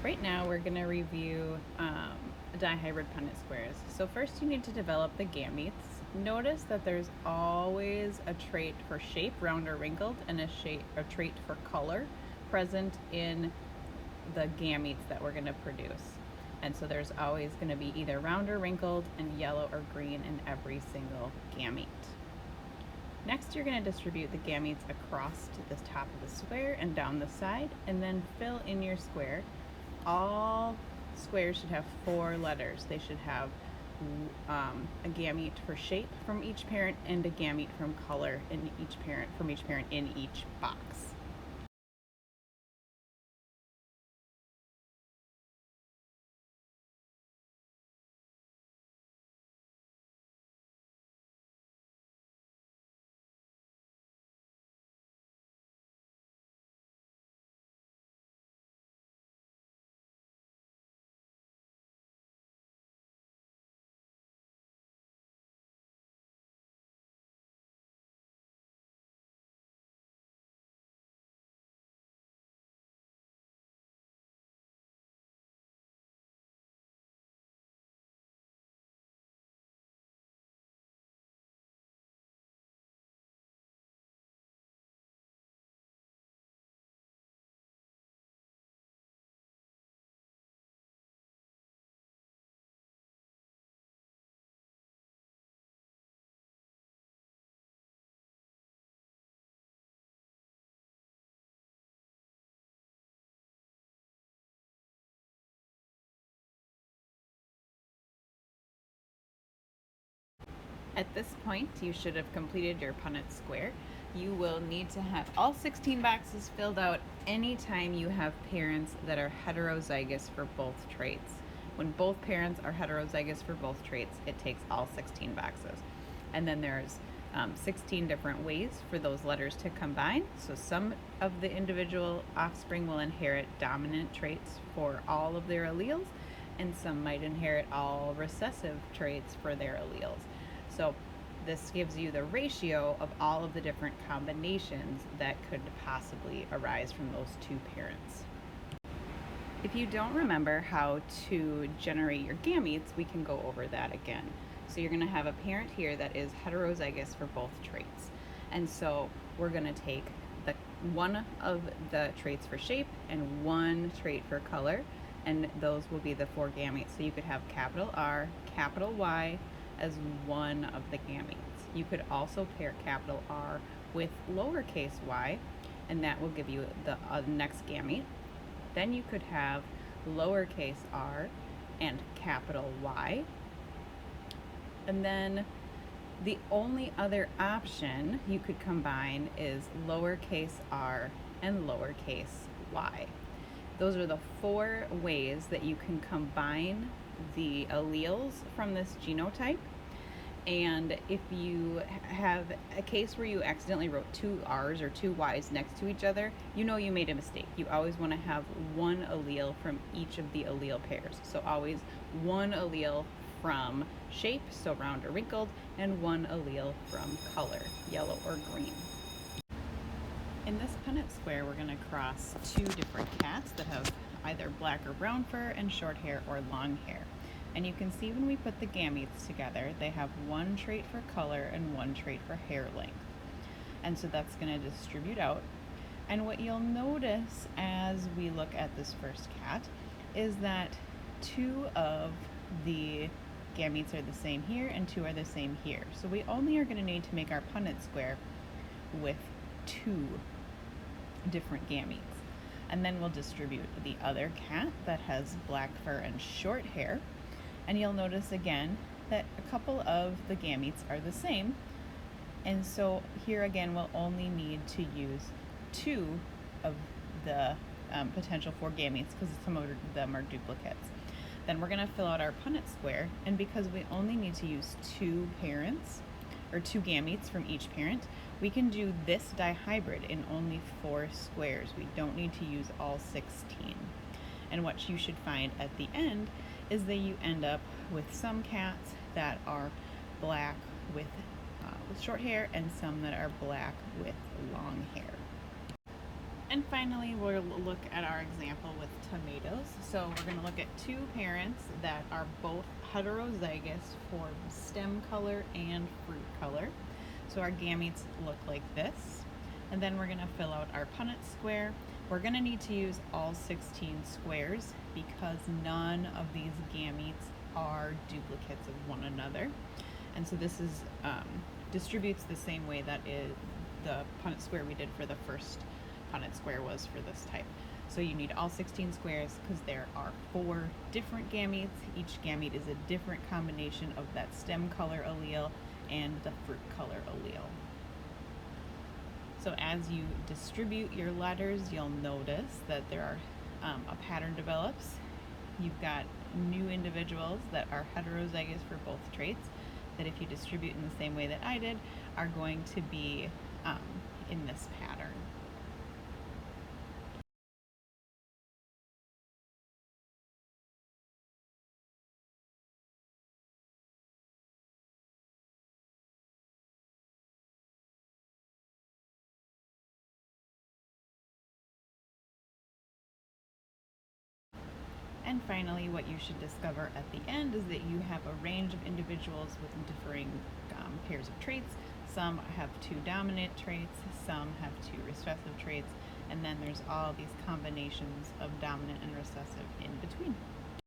Right now we're going to review dihybrid Punnett squares. So first you need to develop the gametes. Notice that there's always a trait for shape, round or wrinkled, and a trait for color present in the gametes that we're going to produce. And so there's always going to be either round or wrinkled and yellow or green in every single gamete. Next, you're going to distribute the gametes across to the top of the square and down the side, and then fill in your square. All squares should have 4 letters. They should have a gamete for shape from each parent and a gamete from color in each parent in each box. At this point, you should have completed your Punnett square. You will need to have all 16 boxes filled out anytime you have parents that are heterozygous for both traits. When both parents are heterozygous for both traits, it takes all 16 boxes. And then there's 16 different ways for those letters to combine. So some of the individual offspring will inherit dominant traits for all of their alleles, and some might inherit all recessive traits for their alleles. So this gives you the ratio of all of the different combinations that could possibly arise from those 2 parents. If you don't remember how to generate your gametes, we can go over that again. So you're going to have a parent here that is heterozygous for both traits. And so we're going to take one of the traits for shape and 1 trait for color, and those will be the 4 gametes. So you could have capital R, capital Y, as one of the gametes. You could also pair capital R with lowercase y, and that will give you the next gamete. Then you could have lowercase r and capital Y. And then the only other option you could combine is lowercase r and lowercase y. Those are the 4 ways that you can combine the alleles from this genotype. And if you have a case where you accidentally wrote 2 R's or 2 Y's next to each other, you know you made a mistake. You always want to have 1 allele from each of the allele pairs. So always 1 allele from shape, so round or wrinkled, and 1 allele from color, yellow or green. In this Punnett square, we're going to cross 2 different cats that have either black or brown fur and short hair or long hair. And you can see when we put the gametes together, they have 1 trait for color and 1 trait for hair length. And so that's going to distribute out. And what you'll notice as we look at this first cat is that 2 of the gametes are the same here and 2 are the same here. So we only are going to need to make our Punnett square with 2 different gametes. And then we'll distribute the other cat that has black fur and short hair. And you'll notice again that a couple of the gametes are the same. And so here again, we'll only need to use 2 of the potential 4 gametes because some of them are duplicates. Then we're going to fill out our Punnett square. And because we only need to use 2 parents, or 2 gametes from each parent, we can do this dihybrid in only 4 squares. We don't need to use all 16. And what you should find at the end is that you end up with some cats that are black with short hair and some that are black with long hair. And finally, we'll look at our example with tomatoes. So we're going to look at two parents that are both heterozygous for stem color and fruit color. So our gametes look like this. And then we're going to fill out our Punnett square. We're going to need to use all 16 squares because none of these gametes are duplicates of one another. And so this is distributes the same way that is the Punnett square we did for the first Punnett square was for this type. So you need all 16 squares because there are 4 different gametes. Each gamete is a different combination of that stem color allele and the fruit color allele. So as you distribute your letters, you'll notice that there are a pattern develops. You've got new individuals that are heterozygous for both traits that if you distribute in the same way that I did are going to be in this pattern. And finally, what you should discover at the end is that you have a range of individuals with differing pairs of traits. Some have 2 dominant traits, some have 2 recessive traits, and then there's all these combinations of dominant and recessive in between.